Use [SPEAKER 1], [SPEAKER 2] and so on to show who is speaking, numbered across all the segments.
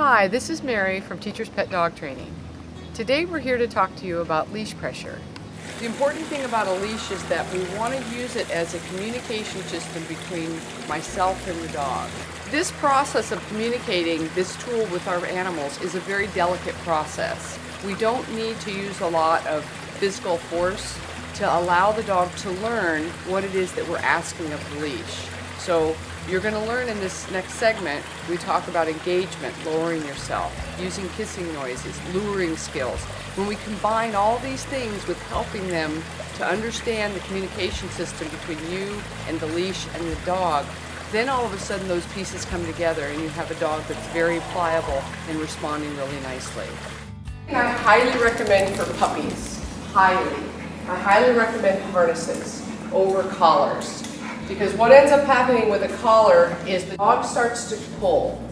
[SPEAKER 1] Hi, this is Mary from Teacher's Pet Dog Training. Today we're here to talk to you about leash pressure. The important thing about a leash is that we want to use it as a communication system between myself and the dog. This process of communicating this tool with our animals is a very delicate process. We don't need to use a lot of physical force to allow the dog to learn what it is that we're asking of the leash. So you're going to learn in this next segment, we talk about engagement, lowering yourself, using kissing noises, luring skills. When we combine all these things with helping them to understand the communication system between you and the leash and the dog, then all of a sudden those pieces come together and you have a dog that's very pliable and responding really nicely. And I highly recommend for puppies, I highly recommend harnesses over collars. Because what ends up happening with a collar is the dog starts to pull,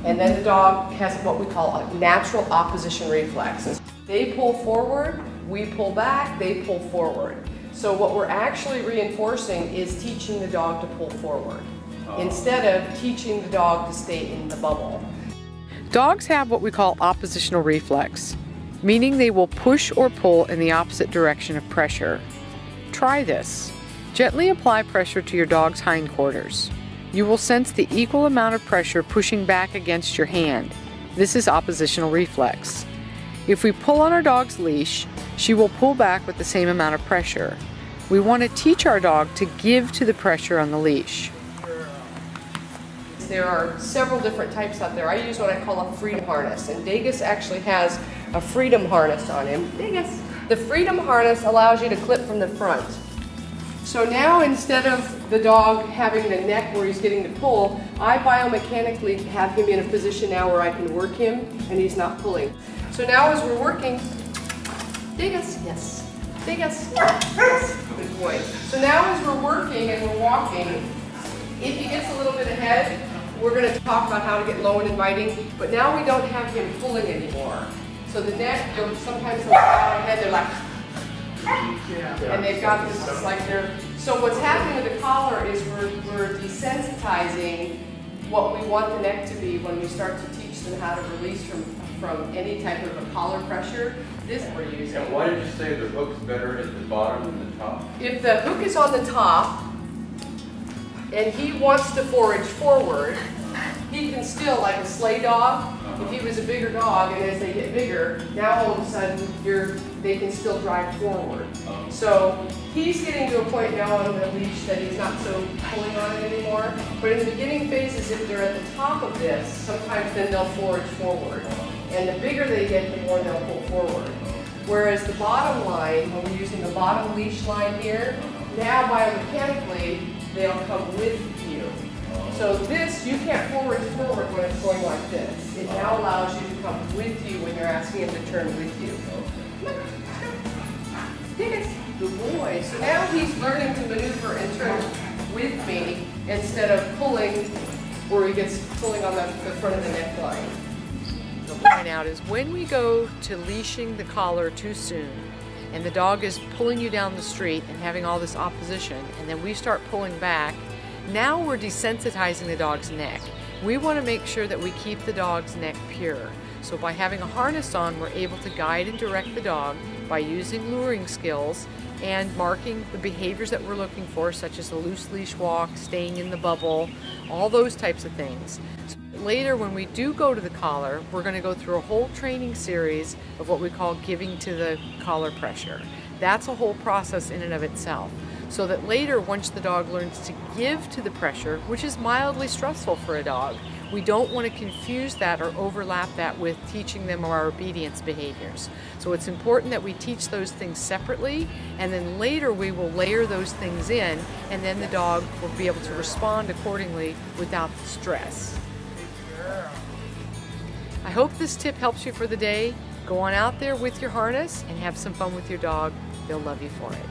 [SPEAKER 1] and then the dog has what we call a natural opposition reflex. They pull forward, we pull back, they pull forward. So what we're actually reinforcing is teaching the dog to pull forward, instead of teaching the dog to stay in the bubble. Dogs have what we call oppositional reflex, meaning they will push or pull in the opposite direction of pressure. Try this. Gently apply pressure to your dog's hindquarters. You will sense the equal amount of pressure pushing back against your hand. This is oppositional reflex. If we pull on our dog's leash, she will pull back with the same amount of pressure. We want to teach our dog to give to the pressure on the leash. There are several different types out there. I use what I call a freedom harness, and Degas actually has a freedom harness on him. Degas. The freedom harness allows you to clip from the front. So now instead of the dog having the neck where he's getting to pull, I biomechanically have him in a position now where I can work him and he's not pulling. So now as we're working, Degas, yes, Degas, yes, good boy. So now as we're working and we're walking, if he gets a little bit ahead, we're going to talk about how to get low and inviting, but now we don't have him pulling anymore. So the neck, sometimes they'll bow ahead, they're like, and they've got this, it's like they're, so what's happening with the collar is we're desensitizing what we want the neck to be when we start to teach them how to release from any type of a collar pressure. This we're using.
[SPEAKER 2] And why did you say the hook's better at the bottom than the top?
[SPEAKER 1] If the hook is on the top and he wants to forage forward, he can still, like a sleigh dog, if he was a bigger dog, and as they get bigger, now all of a sudden they can still drive forward. So he's getting to a point now on the leash that he's not so pulling on it anymore. But in the beginning phases, if they're at the top of this, sometimes then they'll forage forward. And the bigger they get, the more they'll pull forward. Whereas the bottom line, when we're using the bottom leash line here, now biomechanically, they'll come with you. So this, you can't forward when it's going like this. It now allows you to come with you when you're asking him to turn with you. Good boy. So now he's learning to maneuver and turn with me instead of pulling where he gets pulling on the front of the neckline. The point out is when we go to leashing the collar too soon and the dog is pulling you down the street and having all this opposition, and then we start pulling back, now we're desensitizing the dog's neck. We want to make sure that we keep the dog's neck pure. So by having a harness on, we're able to guide and direct the dog by using luring skills and marking the behaviors that we're looking for, such as a loose leash walk, staying in the bubble, all those types of things. So later, when we do go to the collar, we're going to go through a whole training series of what we call giving to the collar pressure. That's a whole process in and of itself. So that later, once the dog learns to give to the pressure, which is mildly stressful for a dog, we don't want to confuse that or overlap that with teaching them our obedience behaviors. So it's important that we teach those things separately, and then later we will layer those things in, and then the dog will be able to respond accordingly without the stress. I hope this tip helps you for the day. Go on out there with your harness and have some fun with your dog. They'll love you for it.